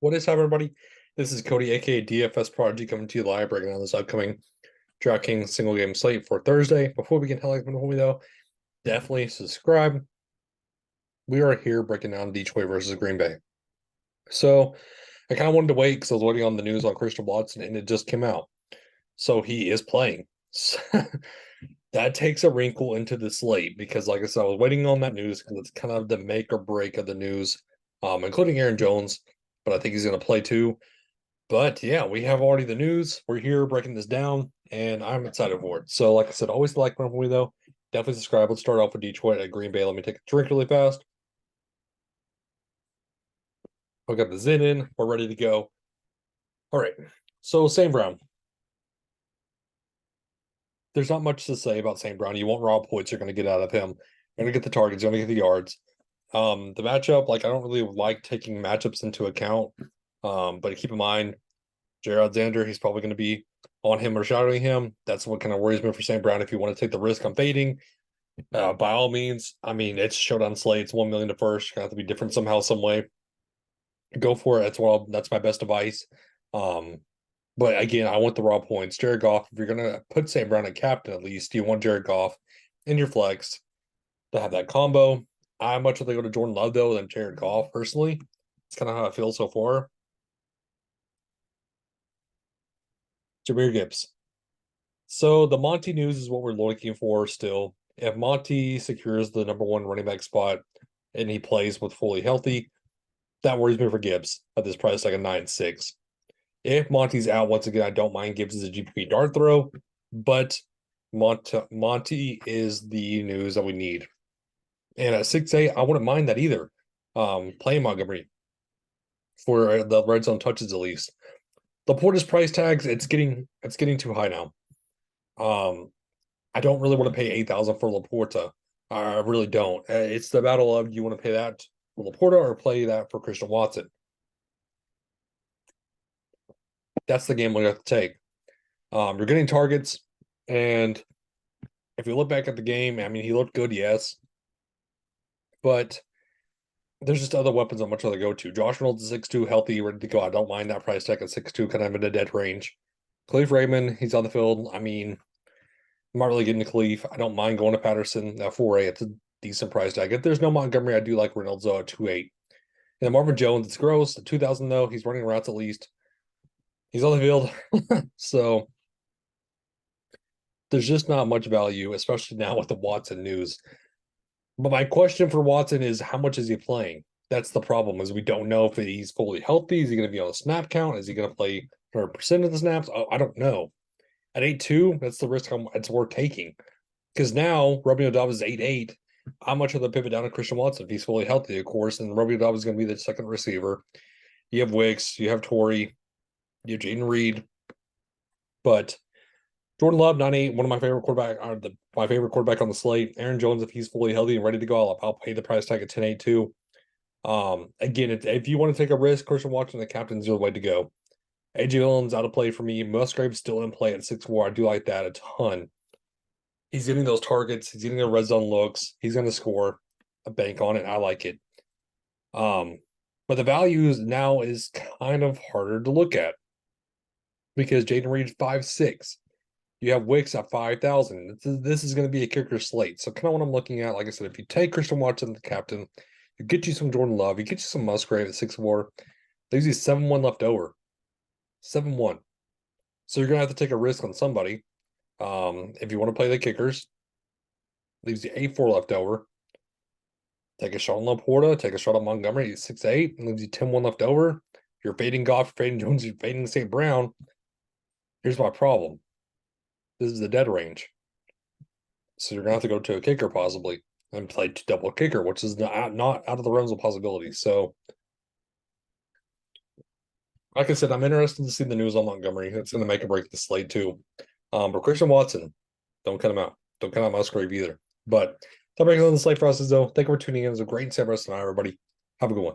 What is up, everybody? This is Cody, aka DFS Prodigy, coming to you live, breaking down this upcoming DraftKings single game slate for Thursday. Before we get highlights, though, definitely subscribe. We are here breaking down Detroit versus Green Bay. So I kind of wanted to wait because I was waiting on the news on Christian Watson, and it just came out. So he is playing. That takes a wrinkle into the slate because, like I said, I was waiting on that news because it's kind of the make or break of the news, including Aaron Jones. But I think he's going to play too. But yeah, we have already the news. We're here breaking this down, and I'm excited for it. So, like I said, always like one for me though. Definitely subscribe. Let's start off with Detroit at Green Bay. Let me take a drink really fast. I got the Zin in. We're ready to go. All right. So, St. Brown. There's not much to say about St. Brown. You want raw points you're going to get out of him. You're going to get the targets. You're going to get the yards. The matchup, like I don't really like taking matchups into account. But keep in mind, Jared Alexander, he's probably going to be on him or shadowing him. That's what kind of worries me for St. Brown. If you want to take the risk on fading, by all means. I mean, it's showdown slate. It's 1 million to first. Gonna have to be different somehow, some way. Go for it. That's my best advice. But again, I want the raw points. Jared Goff, if you're gonna put St. Brown at captain, at least you want Jared Goff in your flex to have that combo. I much rather go to Jordan Love though than Jared Goff personally. It's kind of how I feel so far. Jahmyr Gibbs. So the Monty news is what we're looking for still. If Monty secures the number one running back spot and he plays with fully healthy, that worries me for Gibbs at this price, like a 9.6. If Monty's out, once again, I don't mind Gibbs as a GPP dart throw, but Monty is the news that we need. And at 6.8, I wouldn't mind that either. Playing Montgomery for the red zone touches at least. Laporta's price tags, it's getting too high now. I don't really want to pay 8,000 for Laporta. I really don't. It's the battle of, do you want to pay that for Laporta or play that for Christian Watson? That's the game we have to take. You're getting targets, and if you look back at the game, I mean, he looked good, yes, but there's just other weapons I'm much rather go to. Josh Reynolds is 6'2", healthy, ready to go. I don't mind that price tag at 6'2", kind of in a dead range. Khalif Raymond, he's on the field. I mean, I'm not really getting to Khalif. I don't mind going to Patterson at 4.8. It's a decent price tag. If there's no Montgomery, I do like Reynolds though at 2.8. And then Marvin Jones, it's gross. At 2,000 though, he's running routes at least. He's on the field. So there's just not much value, especially now with the Watson news. But my question for Watson is, how much is he playing? That's the problem, is we don't know if he's fully healthy. Is he going to be on a snap count? Is he going to play 100% of the snaps? I don't know. At 8.2, that's the risk it's worth taking. Because now Romeo Dobbs is 8.8. How much of the pivot down to Christian Watson if he's fully healthy, of course, and Romeo Dobbs is going to be the second receiver. You have Wicks, you have Torrey, you have Jaden Reed. But Jordan Love, 9.8, one of my favorite my favorite quarterback on the slate. Aaron Jones, if he's fully healthy and ready to go, I'll pay the price tag at 10.8 too. Again, if you want to take a risk, Christian Watson, the captain's your way to go. AJ Dillon's out of play for me. Musgrave's still in play at 6.4. I do like that a ton. He's getting those targets. He's getting the red zone looks. He's going to score a bank on it. I like it. But the values now is kind of harder to look at because Jaden Reed's 5.6. You have Wicks at 5,000. This is going to be a kicker slate. So kind of what I'm looking at, like I said, if you take Christian Watson, the captain, you get you some Jordan Love, you get you some Musgrave at 6.4, leaves you 7.1 left over. 7.1. So you're going to have to take a risk on somebody. If you want to play the kickers, leaves you 8.4 left over. Take a shot on Laporta, take a shot on Montgomery, 6.8, and leaves you 10.1 left over. You're fading Goff, fading Jones, you're fading St. Brown. Here's my problem. This is the dead range. So you're going to have to go to a kicker possibly and play double kicker, which is not out of the realms of possibility. So, like I said, I'm interested to see the news on Montgomery. It's going to make or break the slate too. But Christian Watson, don't cut him out. Don't cut out Musgrave either. But that breaks on the slate for us, though. Thank you for tuning in. It was a great San Francisco night, everybody. Have a good one.